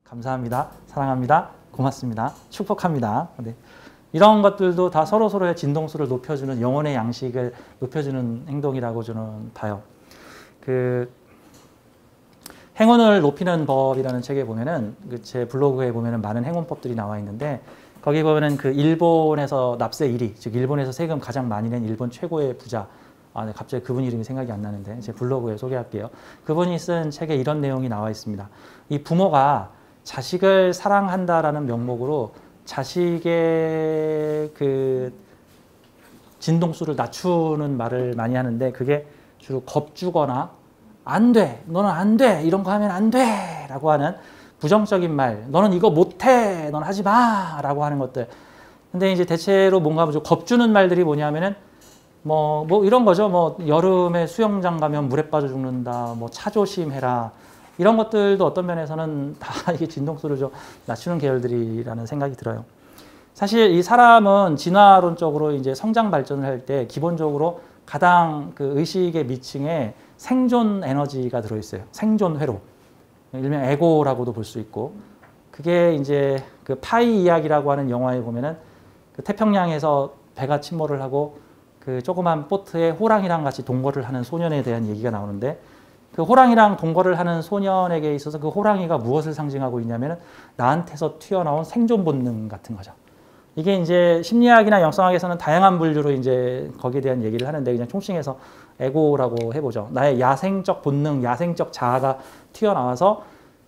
감사합니다. 사랑합니다. 고맙습니다. 축복합니다. 네. 이런 것들도 다 서로서로의 진동수를 높여주는, 영혼의 양식을 높여주는 행동이라고 저는 봐요. 행운을 높이는 법이라는 책에 보면은, 제 블로그에 보면은 많은 행운법들이 나와 있는데, 거기 보면은 일본에서 납세 1위, 즉 일본에서 세금 가장 많이 낸 일본 최고의 부자, 네, 갑자기 그분 이름이 생각이 안 나는데 제 블로그에 소개할게요. 그분이 쓴 책에 이런 내용이 나와 있습니다. 이 부모가 자식을 사랑한다라는 명목으로 자식의 진동수를 낮추는 말을 많이 하는데, 그게 주로 겁주거나 안 돼, 너는 안 돼, 이런 거 하면 안 돼 라고 하는 부정적인 말, 너는 이거 못해, 넌 하지 마 라고 하는 것들. 근데 이제 대체로 뭔가 겁주는 말들이 뭐냐면은 뭐 이런 거죠. 여름에 수영장 가면 물에 빠져 죽는다, 차 조심해라, 이런 것들도 어떤 면에서는 다 이게 진동수를 좀 낮추는 계열들이라는 생각이 들어요. 사실 이 사람은 진화론적으로 이제 성장 발전을 할 때 기본적으로 가장 의식의 미층에 생존 에너지가 들어있어요. 생존 회로. 일명 에고라고도 볼 수 있고, 그게 이제 파이 이야기라고 하는 영화에 보면은 태평양에서 배가 침몰을 하고 조그만 보트에 호랑이랑 같이 동거를 하는 소년에 대한 얘기가 나오는데, 그 호랑이랑 동거를 하는 소년에게 있어서 그 호랑이가 무엇을 상징하고 있냐면은 나한테서 튀어나온 생존 본능 같은 거죠. 이게 이제 심리학이나 영성학에서는 다양한 분류로 이제 거기에 대한 얘기를 하는데, 그냥 총칭해서 에고라고 해보죠. 나의 야생적 본능, 야생적 자아가 튀어나와서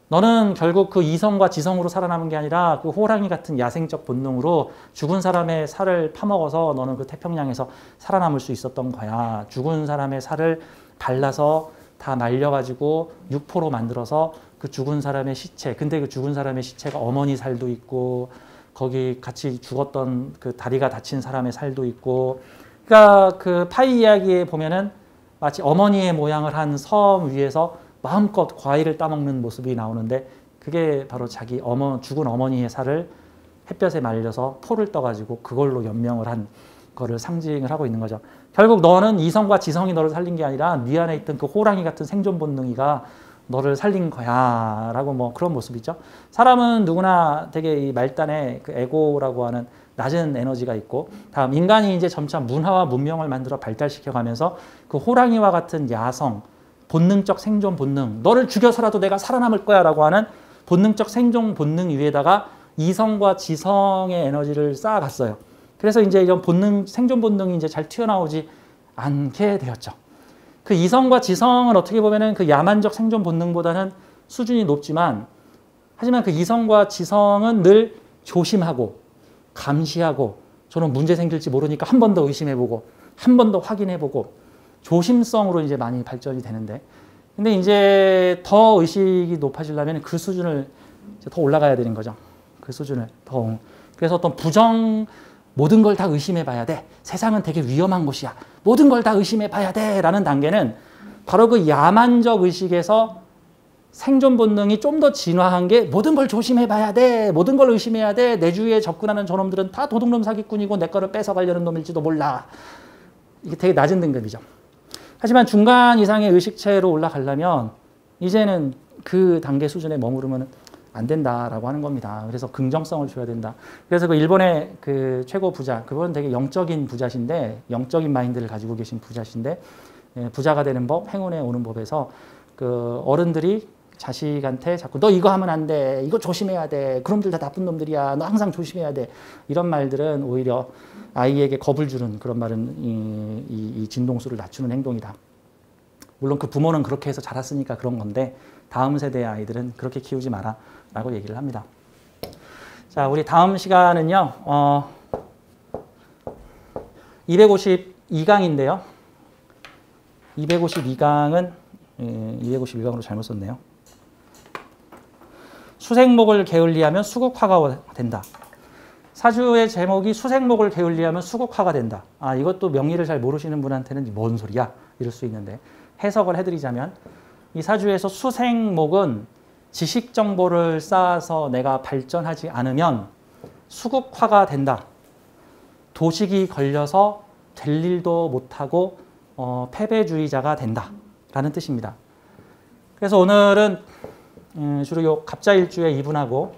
너는 결국 그 이성과 지성으로 살아남은 게 아니라 그 호랑이 같은 야생적 본능으로 죽은 사람의 살을 파먹어서 너는 그 태평양에서 살아남을 수 있었던 거야. 죽은 사람의 살을 발라서 다 말려가지고 육포로 만들어서 그 죽은 사람의 시체, 근데 그 죽은 사람의 시체가 어머니 살도 있고, 거기 같이 죽었던 그 다리가 다친 사람의 살도 있고, 그러니까 파이 이야기에 보면은 마치 어머니의 모양을 한 섬 위에서 마음껏 과일을 따먹는 모습이 나오는데, 그게 바로 자기 죽은 어머니의 살을 햇볕에 말려서 포를 떠가지고 그걸로 연명을 한 거를 상징을 하고 있는 거죠. 결국 너는 이성과 지성이 너를 살린 게 아니라 네 안에 있던 그 호랑이 같은 생존 본능이가 너를 살린 거야 라고 그런 모습이죠. 사람은 누구나 되게 이 말단에 에고라고 하는 낮은 에너지가 있고, 다음 인간이 이제 점차 문화와 문명을 만들어 발달시켜 가면서 그 호랑이와 같은 야성, 본능적 생존 본능, 너를 죽여서라도 내가 살아남을 거야 라고 하는 본능적 생존 본능 위에다가 이성과 지성의 에너지를 쌓아갔어요. 그래서 이제 이런 생존 본능이 이제 잘 튀어나오지 않게 되었죠. 그 이성과 지성은 어떻게 보면은 그 야만적 생존 본능보다는 수준이 높지만, 하지만 그 이성과 지성은 늘 조심하고 감시하고, 저는 문제 생길지 모르니까 한 번 더 의심해보고 한 번 더 확인해보고, 조심성으로 이제 많이 발전이 되는데, 근데 이제 더 의식이 높아지려면 그 수준을 더 올라가야 되는 거죠. 그 수준을 더. 그래서 어떤 모든 걸 다 의심해 봐야 돼. 세상은 되게 위험한 곳이야. 모든 걸 다 의심해 봐야 돼. 라는 단계는 바로 그 야만적 의식에서 생존 본능이 좀 더 진화한 게 모든 걸 조심해 봐야 돼. 모든 걸 의심해야 돼. 내 주위에 접근하는 저놈들은 다 도둑놈 사기꾼이고 내 거를 뺏어가려는 놈일지도 몰라. 이게 되게 낮은 등급이죠. 하지만 중간 이상의 의식체로 올라가려면 이제는 그 단계 수준에 머무르면 안 된다라고 하는 겁니다. 그래서 긍정성을 줘야 된다. 그래서 그 일본의 그 최고 부자, 그분은 되게 영적인 부자신데, 영적인 마인드를 가지고 계신 부자신데, 부자가 되는 법, 행운에 오는 법에서 그 어른들이 자식한테 자꾸 너 이거 하면 안 돼, 이거 조심해야 돼, 그놈들 다 나쁜 놈들이야, 너 항상 조심해야 돼, 이런 말들은 오히려 아이에게 겁을 주는 그런 말은 이 진동수를 낮추는 행동이다. 물론 그 부모는 그렇게 해서 자랐으니까 그런 건데, 다음 세대의 아이들은 그렇게 키우지 마라 라고 얘기를 합니다. 자, 우리 다음 시간은요 252강인데요 252강은 252강으로 잘못 썼네요. 수생목을 게을리하면 수국화가 된다. 사주의 제목이 수생목을 게을리하면 수국화가 된다. 이것도 명리를 잘 모르시는 분한테는 뭔 소리야 이럴 수 있는데, 해석을 해드리자면 이 사주에서 수생목은 지식 정보를 쌓아서 내가 발전하지 않으면 수국화가 된다. 도식이 걸려서 될 일도 못하고 패배주의자가 된다라는 뜻입니다. 그래서 오늘은 주로 요 갑자일주의 이분하고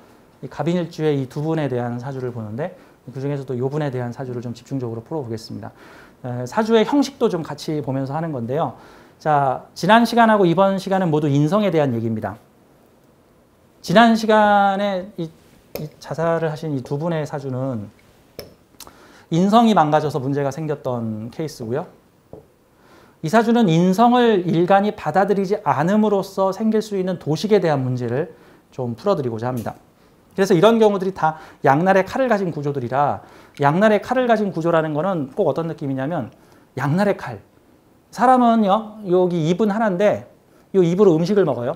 갑인일주의 이 두 분에 대한 사주를 보는데 그 중에서도 요 분에 대한 사주를 좀 집중적으로 풀어보겠습니다. 사주의 형식도 좀 같이 보면서 하는 건데요. 자, 지난 시간하고 이번 시간은 모두 인성에 대한 얘기입니다. 지난 시간에 이 자살을 하신 이 두 분의 사주는 인성이 망가져서 문제가 생겼던 케이스고요. 이 사주는 인성을 일간이 받아들이지 않음으로써 생길 수 있는 도식에 대한 문제를 좀 풀어드리고자 합니다. 그래서 이런 경우들이 다 양날의 칼을 가진 구조들이라 양날의 칼을 가진 구조라는 거는 꼭 어떤 느낌이냐면 양날의 칼. 사람은요, 여기 입은 하나인데 이 입으로 음식을 먹어요.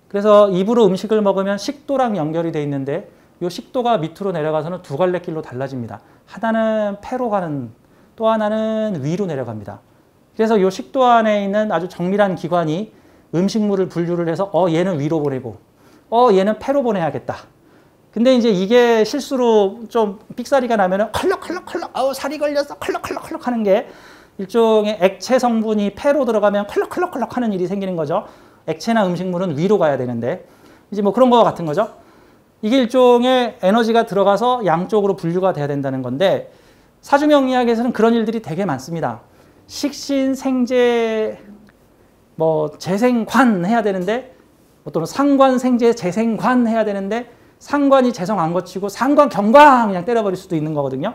그래서 입으로 음식을 먹으면 식도랑 연결이 돼 있는데 이 식도가 밑으로 내려가서는 두 갈래 길로 달라집니다. 하나는 폐로 가는, 또 하나는 위로 내려갑니다. 그래서 이 식도 안에 있는 아주 정밀한 기관이 음식물을 분류를 해서 얘는 위로 보내고 얘는 폐로 보내야겠다. 근데 이제 이게 실수로 좀 삑사리가 나면은 컬럭컬럭컬럭 살이 걸려서 컬럭컬럭컬럭 하는 게 일종의 액체 성분이 폐로 들어가면 컬럭컬럭컬럭 하는 일이 생기는 거죠. 액체나 음식물은 위로 가야 되는데 이제 뭐 그런 거와 같은 거죠. 이게 일종의 에너지가 들어가서 양쪽으로 분류가 돼야 된다는 건데 사주명리학에서는 그런 일들이 되게 많습니다. 식신, 생재, 뭐 재생관 해야 되는데 또는 상관, 생재, 재생관 해야 되는데 상관이 재성 안 거치고 상관, 경관 그냥 때려버릴 수도 있는 거거든요.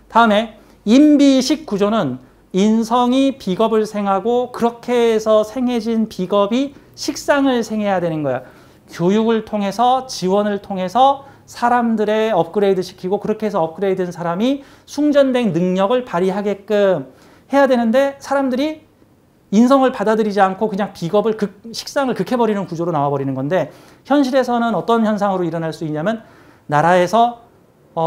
다음에 인비식 구조는 인성이 비겁을 생하고 그렇게 해서 생해진 비겁이 식상을 생해야 되는 거야. 교육을 통해서 지원을 통해서 사람들의 업그레이드 시키고 그렇게 해서 업그레이드된 사람이 숙련된 능력을 발휘하게끔 해야 되는데 사람들이 인성을 받아들이지 않고 그냥 비겁을 식상을 극해버리는 구조로 나와버리는 건데 현실에서는 어떤 현상으로 일어날 수 있냐면 나라에서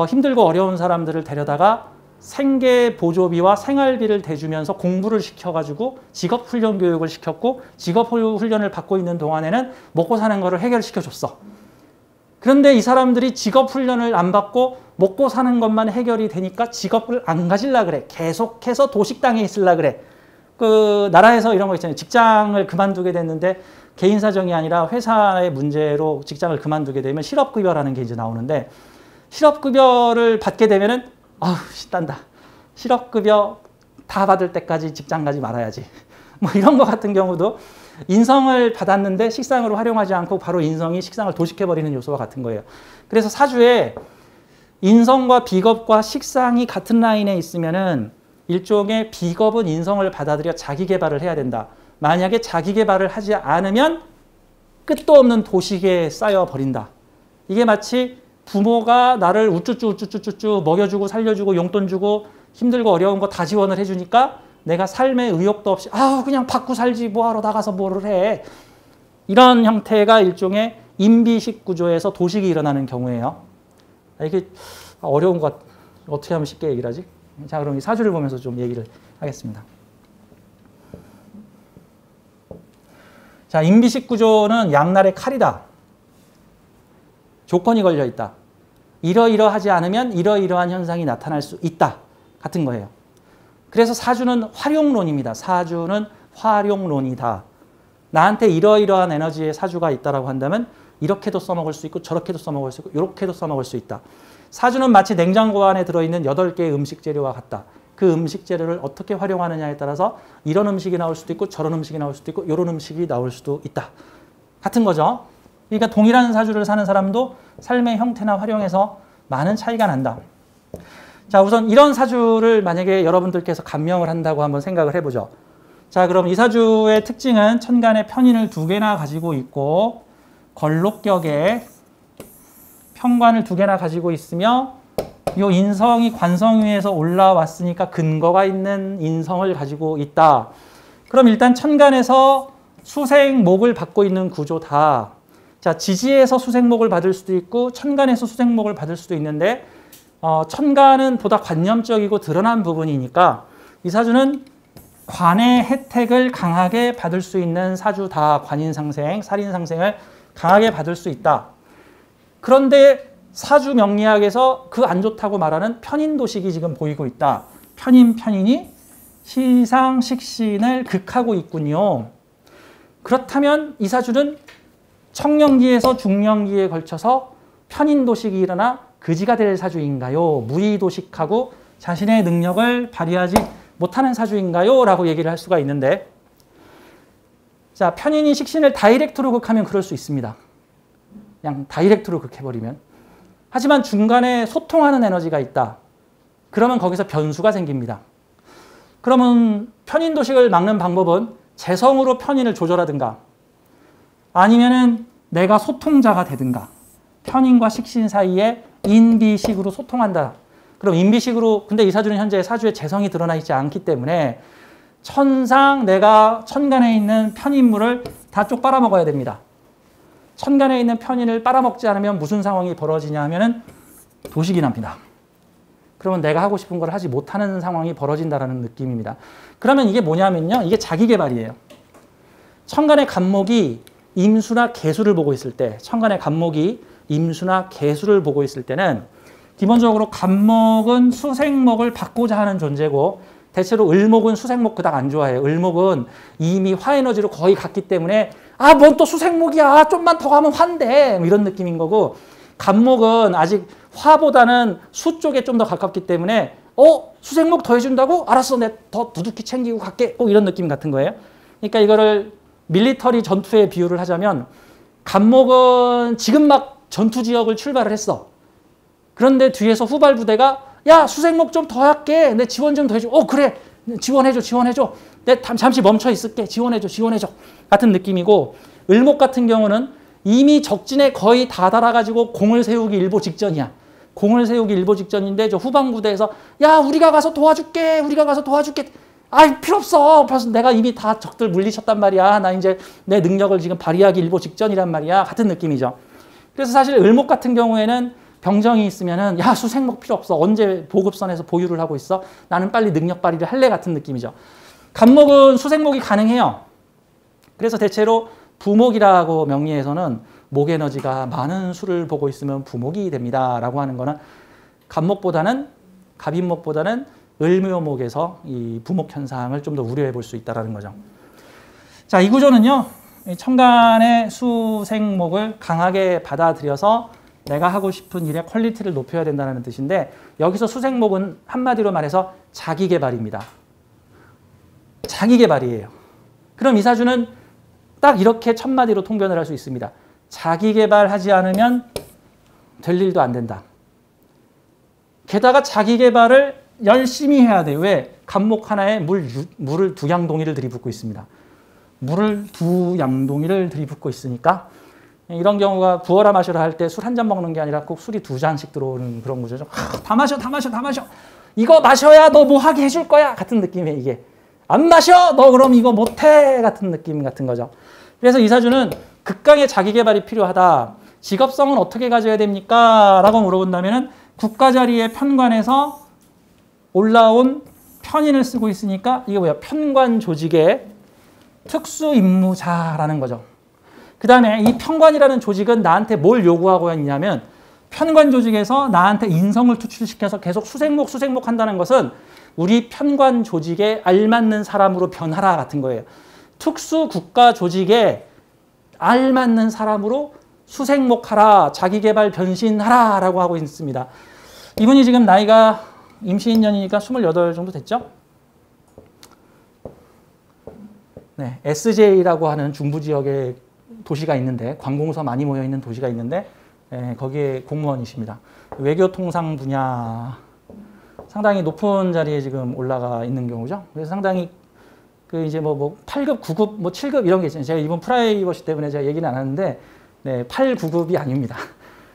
힘들고 어려운 사람들을 데려다가 생계 보조비와 생활비를 대주면서 공부를 시켜가지고 직업훈련 교육을 시켰고 직업훈련을 받고 있는 동안에는 먹고 사는 거를 해결시켜줬어. 그런데 이 사람들이 직업훈련을 안 받고 먹고 사는 것만 해결이 되니까 직업을 안 가질라 그래. 계속해서 도식당에 있을라 그래. 그 나라에서 이런 거 있잖아요. 직장을 그만두게 됐는데 개인 사정이 아니라 회사의 문제로 직장을 그만두게 되면 실업급여라는 게 이제 나오는데 실업급여를 받게 되면은 딴다. 실업급여 다 받을 때까지 직장 가지 말아야지. 뭐 이런 거 같은 경우도 인성을 받았는데 식상으로 활용하지 않고 바로 인성이 식상을 도식해버리는 요소와 같은 거예요. 그래서 사주에 인성과 비겁과 식상이 같은 라인에 있으면은 일종의 비겁은 인성을 받아들여 자기 개발을 해야 된다. 만약에 자기 개발을 하지 않으면 끝도 없는 도식에 쌓여버린다. 이게 마치 부모가 나를 우쭈쭈 먹여주고 살려주고 용돈 주고 힘들고 어려운 거 다 지원을 해주니까 내가 삶에 의욕도 없이 그냥 받고 살지 뭐하러 나가서 뭐를 해. 이런 형태가 일종의 인비식 구조에서 도식이 일어나는 경우예요. 이게 어려운 것 어떻게 하면 쉽게 얘기를 하지? 자, 그럼 이 사주를 보면서 좀 얘기를 하겠습니다. 자, 인비식 구조는 양날의 칼이다. 조건이 걸려 있다. 이러이러하지 않으면 이러이러한 현상이 나타날 수 있다. 같은 거예요. 그래서 사주는 활용론입니다. 사주는 활용론이다. 나한테 이러이러한 에너지의 사주가 있다라고 한다면 이렇게도 써먹을 수 있고 저렇게도 써먹을 수 있고 이렇게도 써먹을 수 있다. 사주는 마치 냉장고 안에 들어있는 8개의 음식 재료와 같다. 그 음식 재료를 어떻게 활용하느냐에 따라서 이런 음식이 나올 수도 있고 저런 음식이 나올 수도 있고 이런 음식이 나올 수도 있다. 같은 거죠. 그러니까 동일한 사주를 사는 사람도 삶의 형태나 활용에서 많은 차이가 난다. 자, 우선 이런 사주를 만약에 여러분들께서 감명을 한다고 한번 생각을 해보죠. 자, 그럼 이 사주의 특징은 천간에 편인을 2개나 가지고 있고 걸록격에 편관을 2개나 가지고 있으며 이 인성이 관성 위에서 올라왔으니까 근거가 있는 인성을 가지고 있다. 그럼 일단 천간에서 수생목을 받고 있는 구조다. 자, 지지에서 수생목을 받을 수도 있고 천간에서 수생목을 받을 수도 있는데 천간은 보다 관념적이고 드러난 부분이니까 이 사주는 관의 혜택을 강하게 받을 수 있는 사주다. 관인상생, 살인상생을 강하게 받을 수 있다. 그런데 사주 명리학에서 그 안 좋다고 말하는 편인도식이 지금 보이고 있다. 편인이 시상 식신을 극하고 있군요. 그렇다면 이 사주는 청년기에서 중년기에 걸쳐서 편인도식이 일어나 거지가 될 사주인가요? 무의도식하고 자신의 능력을 발휘하지 못하는 사주인가요? 라고 얘기를 할 수가 있는데, 자, 편인이 식신을 다이렉트로 극하면 그럴 수 있습니다. 그냥 다이렉트로 극해버리면. 하지만 중간에 소통하는 에너지가 있다. 그러면 거기서 변수가 생깁니다. 그러면 편인도식을 막는 방법은 재성으로 편인을 조절하든가 아니면은 내가 소통자가 되든가 편인과 식신 사이에 인비식으로 소통한다. 그럼 인비식으로, 근데 이 사주는 현재 사주에 재성이 드러나 있지 않기 때문에 천상 내가 천간에 있는 편인물을 다 쪽 빨아먹어야 됩니다. 천간에 있는 편인을 빨아먹지 않으면 무슨 상황이 벌어지냐 하면은 도식이 납니다. 그러면 내가 하고 싶은 걸 하지 못하는 상황이 벌어진다는 느낌입니다. 그러면 이게 뭐냐면요. 이게 자기 개발이에요. 천간의 간목이 임수나 개수를 보고 있을 때, 천간의 간목이 임수나 개수를 보고 있을 때는 기본적으로 간목은 수생목을 받고자 하는 존재고 대체로 을목은 수생목 그닥 안 좋아해요. 을목은 이미 화에너지로 거의 갔기 때문에 아, 뭔 또 수생목이야. 좀만 더 가면 화인데 이런 느낌인 거고, 간목은 아직 화보다는 수 쪽에 좀 더 가깝기 때문에 수생목 더 해준다고? 알았어. 내가 더 두둑히 챙기고 갈게. 꼭 이런 느낌 같은 거예요. 그러니까 이거를 밀리터리 전투에 비유를 하자면 간목은 지금 막 전투 지역을 출발을 했어. 그런데 뒤에서 후발 부대가 야, 수생목 좀 더 할게. 내 지원 좀 더 해줘. 그래. 지원해줘. 내 잠시 멈춰 있을게. 지원해줘. 같은 느낌이고, 을목 같은 경우는 이미 적진에 거의 다 달아가지고 공을 세우기 일보 직전이야. 공을 세우기 일보 직전인데 저 후방 부대에서 야, 우리가 가서 도와줄게. 아이, 필요 없어. 벌써 내가 이미 다 적들 물리쳤단 말이야. 나 이제 내 능력을 지금 발휘하기 일보 직전이란 말이야. 같은 느낌이죠. 그래서 사실 을목 같은 경우에는 병정이 있으면은 야, 수생목 필요 없어. 언제 보급선에서 보유를 하고 있어? 나는 빨리 능력 발휘를 할래. 같은 느낌이죠. 간목은 수생목이 가능해요. 그래서 대체로 부목이라고 명리에서는 목 에너지가 많은 수를 보고 있으면 부목이 됩니다. 라고 하는 거는 간목보다는 갑인목보다는 을묘목에서 이 부목 현상을 좀 더 우려해 볼 수 있다는 거죠. 자, 이 구조는요. 천간의 수생목을 강하게 받아들여서 내가 하고 싶은 일의 퀄리티를 높여야 된다는 뜻인데, 여기서 수생목은 한마디로 말해서 자기개발입니다. 자기개발이에요. 그럼 이 사주는 딱 이렇게 첫마디로 통변을 할 수 있습니다. 자기개발하지 않으면 될 일도 안 된다. 게다가 자기개발을 열심히 해야 돼요. 왜? 간목 하나에 물을 두 양동이를 들이붓고 있습니다. 물을 두 양동이를 들이붓고 있으니까 이런 경우가 부어라 마셔라 할 때 술 한 잔 먹는 게 아니라 꼭 술이 두 잔씩 들어오는 그런 구조죠. 다 마셔. 이거 마셔야 너 뭐 하게 해줄 거야. 같은 느낌이에요, 이게. 안 마셔! 너 그럼 이거 못해! 같은 느낌 같은 거죠. 그래서 이 사주는 극강의 자기개발이 필요하다. 직업성은 어떻게 가져야 됩니까? 라고 물어본다면 국가 자리의 편관에서 올라온 편인을 쓰고 있으니까 이게 뭐야? 편관 조직의 특수 임무자라는 거죠. 그 다음에 이 편관이라는 조직은 나한테 뭘 요구하고 있냐면, 편관 조직에서 나한테 인성을 투출시켜서 계속 수생목 한다는 것은 우리 편관 조직에 알맞는 사람으로 변하라 같은 거예요. 특수 국가 조직에 알맞는 사람으로 수생목하라, 자기개발 변신하라 라고 하고 있습니다. 이분이 지금 나이가 임시인년이니까 28 정도 됐죠? 네, SJ라고 하는 중부지역에 도시가 있는데, 관공서 많이 모여있는 도시가 있는데, 거기에 공무원이십니다. 외교통상 분야 상당히 높은 자리에 지금 올라가 있는 경우죠. 그래서 상당히 그 이제 뭐 8급, 9급, 뭐 7급 이런 게 있어요. 제가 이번 프라이버시 때문에 제가 얘기는 안 하는데, 네, 8, 9급이 아닙니다.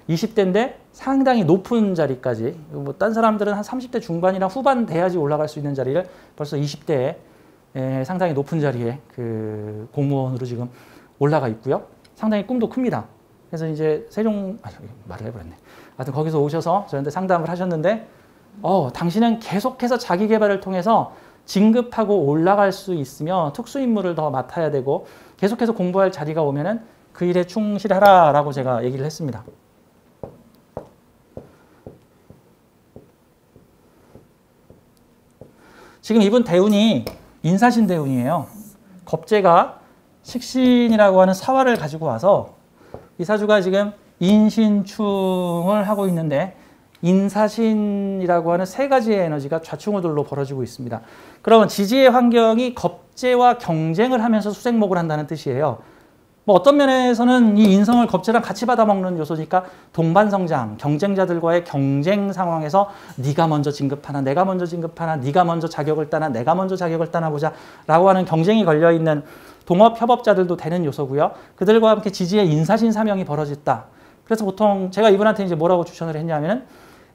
20대인데 상당히 높은 자리까지, 뭐 딴 사람들은 한 30대 중반이나 후반 돼야지 올라갈 수 있는 자리를 벌써 20대에 상당히 높은 자리에 그 공무원으로 지금 올라가 있고요. 상당히 꿈도 큽니다. 그래서 이제 말을 해버렸네. 하여튼 거기서 오셔서 저한테 상담을 하셨는데, 당신은 계속해서 자기 개발을 통해서 진급하고 올라갈 수 있으며 특수임무를 더 맡아야 되고 계속해서 공부할 자리가 오면은 그 일에 충실하라라고 제가 얘기를 했습니다. 지금 이분 대운이 인사신 대운이에요. 겁재가 식신이라고 하는 사화를 가지고 와서 이 사주가 지금 인신충을 하고 있는데 인사신이라고 하는 세 가지의 에너지가 좌충우돌로 벌어지고 있습니다. 그러면 지지의 환경이 겁재와 경쟁을 하면서 수생목을 한다는 뜻이에요. 뭐 어떤 면에서는 이 인성을 겁재랑 같이 받아먹는 요소니까 동반성장, 경쟁자들과의 경쟁 상황에서 네가 먼저 진급하나 내가 먼저 진급하나 네가 먼저 자격을 따나 내가 먼저 자격을 따나보자 라고 하는 경쟁이 걸려있는 동업협업자들도 되는 요소고요. 그들과 함께 지지의 인사신 사명이 벌어졌다. 그래서 보통 제가 이분한테 이제 뭐라고 추천을 했냐면은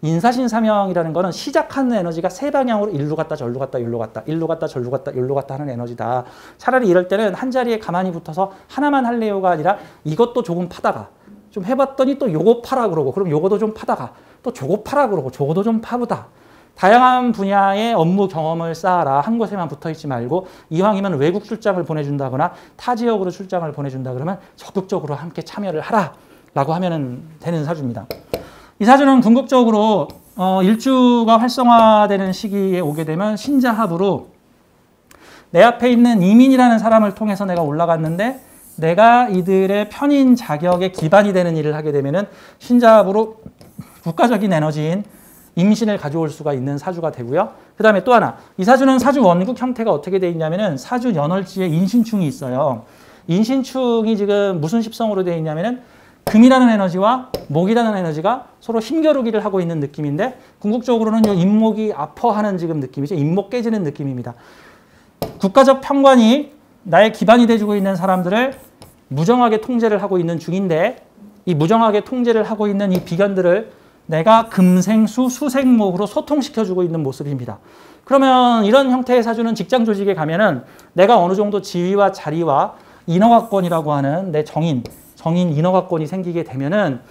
인사신 사명이라는 거는 시작하는 에너지가 세 방향으로 일로 갔다 절로 갔다 일로 갔다 일로 갔다 절로 갔다 일로 갔다 하는 에너지다. 차라리 이럴 때는 한 자리에 가만히 붙어서 하나만 할래요가 아니라 이것도 조금 파다가 좀 해봤더니 또 요거 파라 그러고 그럼 요거도 좀 파다가 또 저거 파라 그러고 저거도 좀 파보다. 다양한 분야의 업무 경험을 쌓아라. 한 곳에만 붙어있지 말고 이왕이면 외국 출장을 보내준다거나 타 지역으로 출장을 보내준다 그러면 적극적으로 함께 참여를 하라 라고 하면 되는 사주입니다. 이 사주는 궁극적으로 일주가 활성화되는 시기에 오게 되면 신자합으로 내 앞에 있는 이민이라는 사람을 통해서 내가 올라갔는데 내가 이들의 편인 자격에 기반이 되는 일을 하게 되면은 신자합으로 국가적인 에너지인 임신을 가져올 수가 있는 사주가 되고요. 그 다음에 또 하나, 이 사주는 사주 원국 형태가 어떻게 되어 있냐면은 사주 연월지에 인신충이 있어요. 인신충이 지금 무슨 십성으로 되어 있냐면은 금이라는 에너지와 목이라는 에너지가 서로 힘겨루기를 하고 있는 느낌인데 궁극적으로는 이 인목이 아파하는 지금 느낌이죠. 인목 깨지는 느낌입니다. 국가적 편관이 나의 기반이 돼주고 있는 사람들을 무정하게 통제를 하고 있는 중인데 이 무정하게 통제를 하고 있는 이 비견들을 내가 금생수 수생목으로 소통시켜주고 있는 모습입니다. 그러면 이런 형태의 사주는 직장 조직에 가면은 내가 어느 정도 지위와 자리와 인허가권이라고 하는 내 정인 인허가권이 생기게 되면은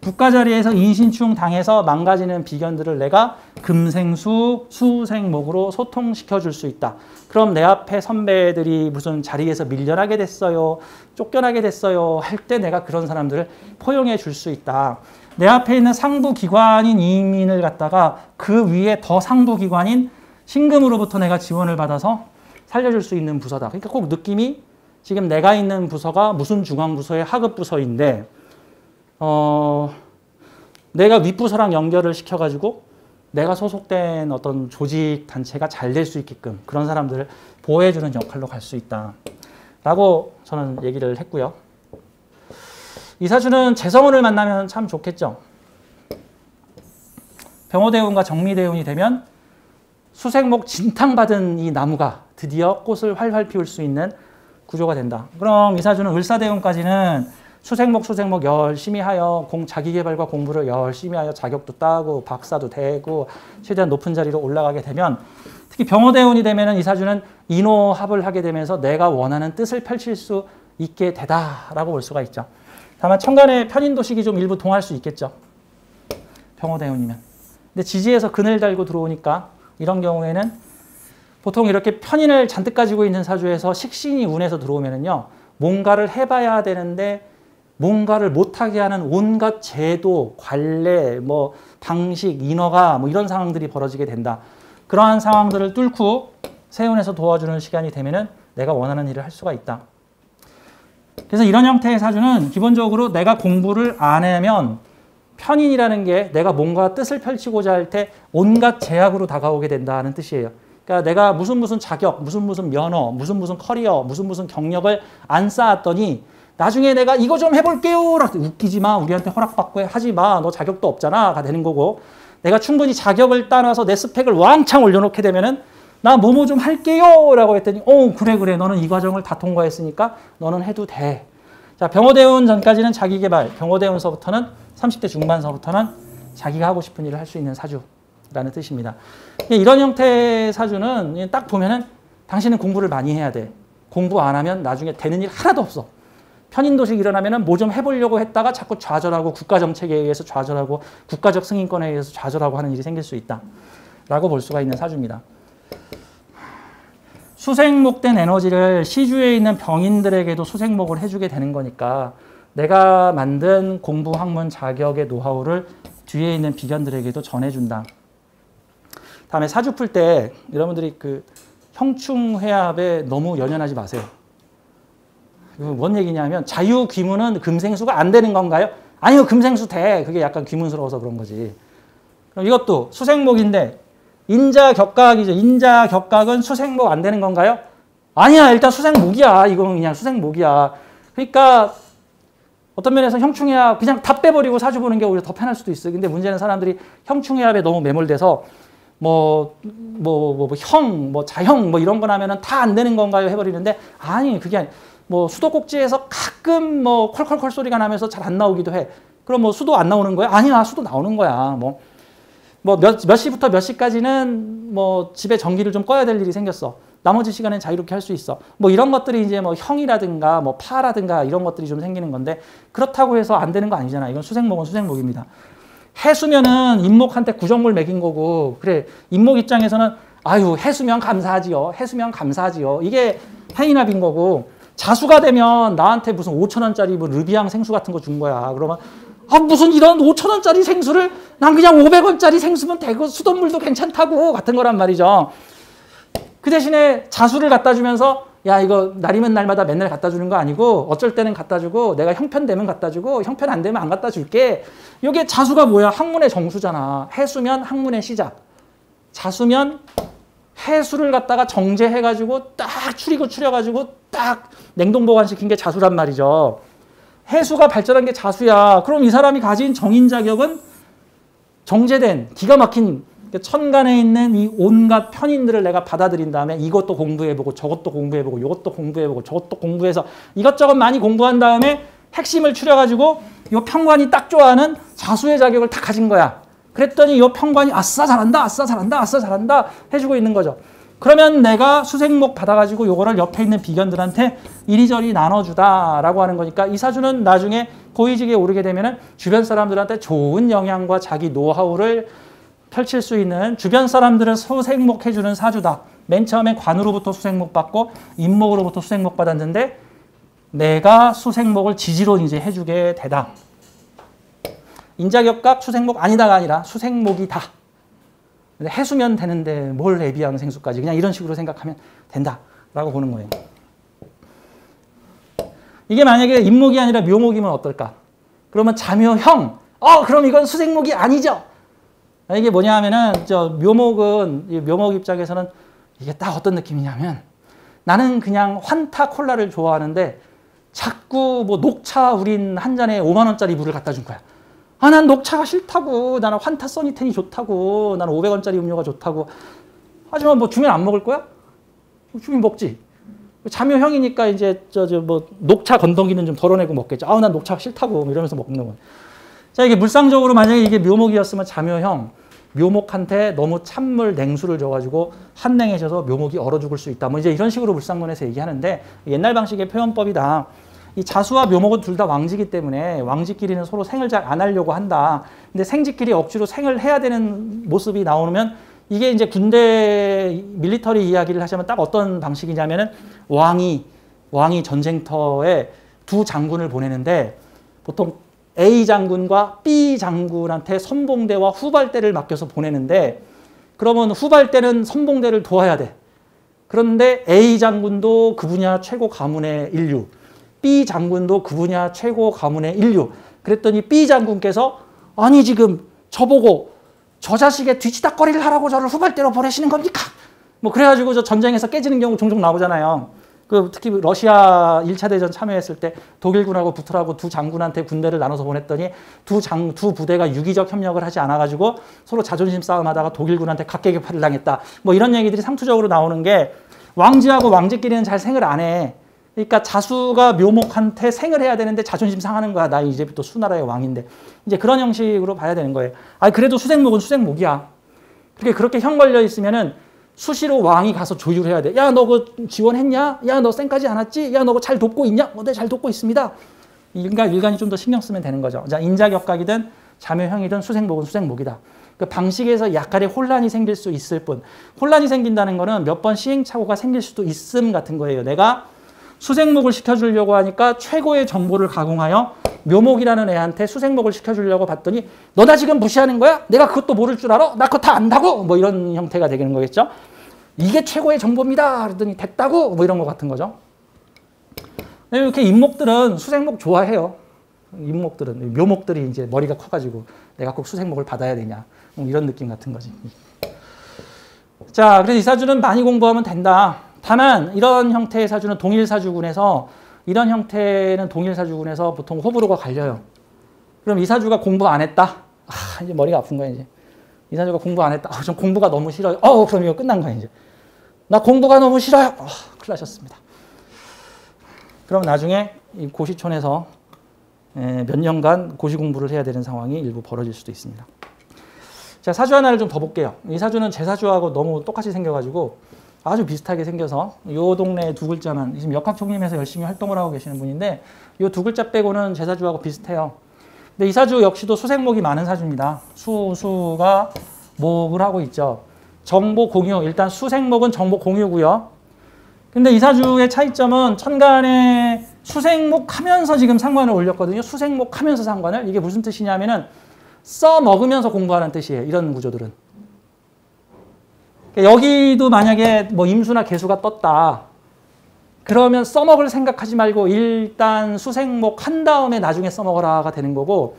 국가 자리에서 인신충 당해서 망가지는 비견들을 내가 금생수 수생목으로 소통시켜 줄 수 있다. 그럼 내 앞에 선배들이 무슨 자리에서 밀려나게 됐어요, 쫓겨나게 됐어요 할 때 내가 그런 사람들을 포용해 줄 수 있다. 내 앞에 있는 상부 기관인 이민을 갖다가 그 위에 더 상부 기관인 신금으로부터 내가 지원을 받아서 살려줄 수 있는 부서다. 그러니까 꼭 느낌이 지금 내가 있는 부서가 무슨 중앙부서의 하급부서인데 내가 윗부서랑 연결을 시켜가지고 내가 소속된 어떤 조직 단체가 잘 될 수 있게끔 그런 사람들을 보호해주는 역할로 갈 수 있다 라고 저는 얘기를 했고요. 이 사주는 재성운을 만나면 참 좋겠죠. 병호대운과 정미대운이 되면 수생목 진탕받은 이 나무가 드디어 꽃을 활활 피울 수 있는 구조가 된다. 그럼 이 사주는 을사대운까지는 수생목 열심히 하여 자기개발과 공부를 열심히 하여 자격도 따고 박사도 되고 최대한 높은 자리로 올라가게 되면 특히 병호대운이 되면 이 사주는 인호합을 하게 되면서 내가 원하는 뜻을 펼칠 수 있게 되다라고 볼 수가 있죠. 다만 천간의 편인도식이 좀 일부 동할 수 있겠죠. 병호대운이면. 근데 지지에서 근을 달고 들어오니까 이런 경우에는 보통 이렇게 편인을 잔뜩 가지고 있는 사주에서 식신이 운에서 들어오면은요, 뭔가를 해봐야 되는데 뭔가를 못하게 하는 온갖 제도, 관례, 뭐 방식, 인허가 뭐 이런 상황들이 벌어지게 된다. 그러한 상황들을 뚫고 세운에서 도와주는 시간이 되면은 내가 원하는 일을 할 수가 있다. 그래서 이런 형태의 사주는 기본적으로 내가 공부를 안 하면 편인이라는 게 내가 뭔가 뜻을 펼치고자 할 때 온갖 제약으로 다가오게 된다는 뜻이에요. 그러니까 내가 무슨 자격, 무슨 면허, 무슨 커리어, 무슨 경력을 안 쌓았더니 나중에 내가 이거 좀 해볼게요 라고 웃기지 마, 우리한테 허락받고 하지 마, 너 자격도 없잖아 가 되는 거고, 내가 충분히 자격을 따놔서 내 스펙을 왕창 올려놓게 되면은 나 뭐뭐 좀 할게요 라고 했더니 그래 너는 이 과정을 다 통과했으니까 너는 해도 돼. 자, 병호대운 전까지는 자기개발, 병호대운서부터는 30대 중반서부터는 자기가 하고 싶은 일을 할 수 있는 사주라는 뜻입니다. 이런 형태의 사주는 딱 보면은 당신은 공부를 많이 해야 돼. 공부 안 하면 나중에 되는 일 하나도 없어. 편인도식 일어나면은 뭐 좀 해보려고 했다가 자꾸 좌절하고 국가정책에 의해서 좌절하고 국가적 승인권에 의해서 좌절하고 하는 일이 생길 수 있다 라고 볼 수가 있는 사주입니다. 수생목된 에너지를 시주에 있는 병인들에게도 수생목을 해주게 되는 거니까 내가 만든 공부 학문 자격의 노하우를 뒤에 있는 비견들에게도 전해준다. 다음에 사주 풀 때 여러분들이 그 형충회합에 너무 연연하지 마세요. 뭔 얘기냐면 자유귀문은 금생수가 안 되는 건가요? 아니요, 금생수 돼. 그게 약간 귀문스러워서 그런 거지. 그럼 이것도 수생목인데 인자격각이죠. 인자격각은 수생목 안 되는 건가요? 아니야, 일단 수생목이야. 이건 그냥 수생목이야. 그러니까 어떤 면에서 형충회합 그냥 다 빼버리고 사주 보는 게 오히려 더 편할 수도 있어요. 근데 문제는 사람들이 형충회합에 너무 매몰돼서 형, 자형 이런 거 나면은 다 안 되는 건가요? 해버리는데 아니, 그게 아니. 수도꼭지에서 가끔 콜콜콜 소리가 나면서 잘 안 나오기도 해. 그럼 수도 안 나오는 거야? 아니야, 수도 나오는 거야. 몇 시부터 몇 시까지는 집에 전기를 좀 꺼야 될 일이 생겼어. 나머지 시간엔 자유롭게 할 수 있어. 이런 것들이 이제 형이라든가 파라든가 이런 것들이 좀 생기는 건데 그렇다고 해서 안 되는 거 아니잖아. 이건 수생목은 수생목입니다. 해수면은 임목한테 구정물 매긴 거고, 그래, 임목 입장에서는 아유, 해수면 감사하지요. 해수면 감사하지요. 이게 해인합인 거고, 자수가 되면 나한테 무슨 5,000원짜리 르비앙 생수 같은 거 준 거야. 그러면 무슨 이런 5,000원짜리 생수를 난 그냥 500원짜리 생수면 되고 수돗물도 괜찮다고 같은 거란 말이죠. 그 대신에 자수를 갖다 주면서 야, 이거 날이면 날마다 맨날 갖다 주는 거 아니고 어쩔 때는 갖다 주고 내가 형편 되면 갖다 주고 형편 안 되면 안 갖다 줄게. 이게 자수가 뭐야? 학문의 정수잖아. 해수면 학문의 시작. 자수면 해수를 갖다가 정제해가지고 딱 추려가지고 딱 냉동보관시킨 게 자수란 말이죠. 해수가 발전한 게 자수야. 그럼 이 사람이 가진 정인 자격은 정제된 기가 막힌 천간에 있는 이 온갖 편인들을 내가 받아들인 다음에 이것도 공부해보고 저것도 공부해보고 이것도 공부해보고 저것도 공부해서 이것저것 많이 공부한 다음에 핵심을 추려가지고 이 평관이 딱 좋아하는 자수의 자격을 다 가진 거야. 그랬더니 이 평관이 아싸 잘한다, 아싸 잘한다, 아싸 잘한다 해주고 있는 거죠. 그러면 내가 수생목 받아가지고 요거를 옆에 있는 비견들한테 이리저리 나눠주다라고 하는 거니까 이 사주는 나중에 고위직에 오르게 되면은 주변 사람들한테 좋은 영향과 자기 노하우를 펼칠 수 있는 주변 사람들을 수생목 해주는 사주다. 맨 처음에 관으로부터 수생목 받고 임목으로부터 수생목 받았는데 내가 수생목을 지지로 이제 해주게 되다. 인자격각 수생목 아니다가 아니라 수생목이다. 근데 해수면 되는데 뭘 애비양 생수까지 그냥 이런 식으로 생각하면 된다라고 보는 거예요. 이게 만약에 임목이 아니라 묘목이면 어떨까? 그러면 자묘형. 그럼 이건 수생목이 아니죠. 이게 뭐냐 하면은 묘목은 묘목 입장에서는 이게 딱 어떤 느낌이냐면 나는 그냥 환타 콜라를 좋아하는데 자꾸 녹차 우린 한 잔에 5만 원짜리 물을 갖다 준 거야. 난 녹차가 싫다고. 나는 환타 써니텐이 좋다고. 나는 500원짜리 음료가 좋다고. 하지만 주면 안 먹을 거야? 주면 먹지. 자묘형이니까 이제 녹차 건더기는 좀 덜어내고 먹겠죠. 난 녹차가 싫다고 이러면서 먹는 거야. 자, 이게 물상적으로 만약에 이게 묘목이었으면 자묘형, 묘목한테 너무 찬물, 냉수를 줘가지고 한냉해져서 묘목이 얼어 죽을 수 있다. 이제 이런 식으로 물상론에서 얘기하는데 옛날 방식의 표현법이다. 이 자수와 묘목은 둘 다 왕지기 때문에 왕지끼리는 서로 생을 잘 안 하려고 한다. 근데 생지끼리 억지로 생을 해야 되는 모습이 나오면 이게 이제 군대 밀리터리 이야기를 하시면 딱 어떤 방식이냐면은 왕이 전쟁터에 두 장군을 보내는데 보통 A 장군과 B 장군한테 선봉대와 후발대를 맡겨서 보내는데 그러면 후발대는 선봉대를 도와야 돼. 그런데 A 장군도 그 분야 최고 가문의 인류, B 장군도 그 분야 최고 가문의 인류. 그랬더니 B 장군께서 아니 지금 저보고 저 자식의 뒤치다꺼리를 하라고 저를 후발대로 보내시는 겁니까? 그래가지고 저 전쟁에서 깨지는 경우 종종 나오잖아요. 특히 러시아 1차 대전 참여했을 때 독일군하고 붙으라고 두 장군한테 군대를 나눠서 보냈더니 두 부대가 유기적 협력을 하지 않아가지고 서로 자존심 싸움하다가 독일군한테 각계격파를 당했다. 이런 얘기들이 상투적으로 나오는 게 왕지하고 왕지끼리는 잘 생을 안 해. 그러니까 자수가 묘목한테 생을 해야 되는데 자존심 상하는 거야. 나 이제부터 수나라의 왕인데. 이제 그런 형식으로 봐야 되는 거예요. 그래도 수생목은 수생목이야. 그렇게 형 걸려 있으면은 수시로 왕이 가서 조율해야 돼. 야, 너 그거 지원했냐? 야, 너 쌩까지 안 왔지? 야, 너 그거 잘 돕고 있냐? 네, 잘 돕고 있습니다. 일간이 좀 더 신경 쓰면 되는 거죠. 자, 인자격각이든 자묘형이든 수생목은 수생목이다. 그 방식에서 약간의 혼란이 생길 수 있을 뿐. 혼란이 생긴다는 거는 몇 번 시행착오가 생길 수도 있음 같은 거예요. 내가 수생목을 시켜주려고 하니까 최고의 정보를 가공하여 묘목이라는 애한테 수생목을 시켜주려고 봤더니 너 나 지금 무시하는 거야? 내가 그것도 모를 줄 알아? 나 그거 다 안다고? 뭐 이런 형태가 되는 거겠죠. 이게 최고의 정보입니다. 그랬더니 됐다고? 뭐 이런 거 같은 거죠. 이렇게 인목들은 수생목 좋아해요. 인목들은. 묘목들이 이제 머리가 커가지고 내가 꼭 수생목을 받아야 되냐. 뭐 이런 느낌 같은 거지. 자, 그래서 이 사주는 많이 공부하면 된다. 다만 이런 형태의 사주는 동일사주군에서 이런 형태는 동일사주군에서 보통 호불호가 갈려요. 그럼 이 사주가 공부 안 했다? 아, 이제 머리가 아픈 거야, 이제. 이 사주가 공부 안 했다. 전 공부가 너무 싫어요. 그럼 이거 끝난 거야, 이제. 나 공부가 너무 싫어요. 큰일 나셨습니다. 그럼 나중에 이 고시촌에서 몇 년간 고시 공부를 해야 되는 상황이 일부 벌어질 수도 있습니다. 자, 사주 하나를 좀 더 볼게요. 이 사주는 제 사주하고 너무 똑같이 생겨가지고 아주 비슷하게 생겨서 이 동네 두 글자만, 지금 역학총림에서 열심히 활동을 하고 계시는 분인데 이 두 글자 빼고는 제 사주하고 비슷해요. 근데 이 사주 역시도 수생목이 많은 사주입니다. 수가 목을 하고 있죠. 정보 공유, 일단 수생목은 정보 공유고요. 근데 이 사주의 차이점은 천간에 수생목 하면서 지금 상관을 올렸거든요. 수생목 하면서 상관을. 이게 무슨 뜻이냐면은 써먹으면서 공부하는 뜻이에요. 이런 구조들은. 여기도 만약에 뭐 임수나 개수가 떴다. 그러면 써먹을 생각하지 말고 일단 수생목 한 다음에 나중에 써먹어라가 되는 거고,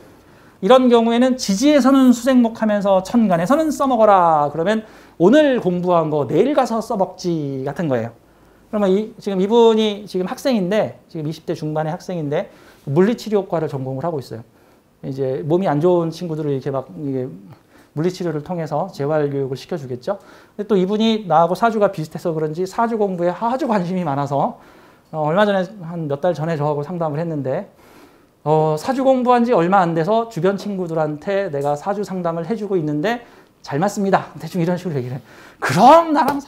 이런 경우에는 지지에서는 수생목 하면서 천간에서는 써먹어라. 그러면 오늘 공부한 거 내일 가서 써먹지 같은 거예요. 그러면 지금 이분이 지금 학생인데, 지금 20대 중반의 학생인데 물리치료과를 전공을 하고 있어요. 이제 몸이 안 좋은 친구들을 이렇게 막 이게 물리치료를 통해서 재활교육을 시켜주겠죠. 근데 또 이분이 나하고 사주가 비슷해서 그런지 사주 공부에 아주 관심이 많아서 얼마 전에 한 몇 달 전에 저하고 상담을 했는데 사주 공부한 지 얼마 안 돼서 주변 친구들한테 내가 사주 상담을 해주고 있는데 잘 맞습니다. 대충 이런 식으로 얘기를 해요. 그럼 나랑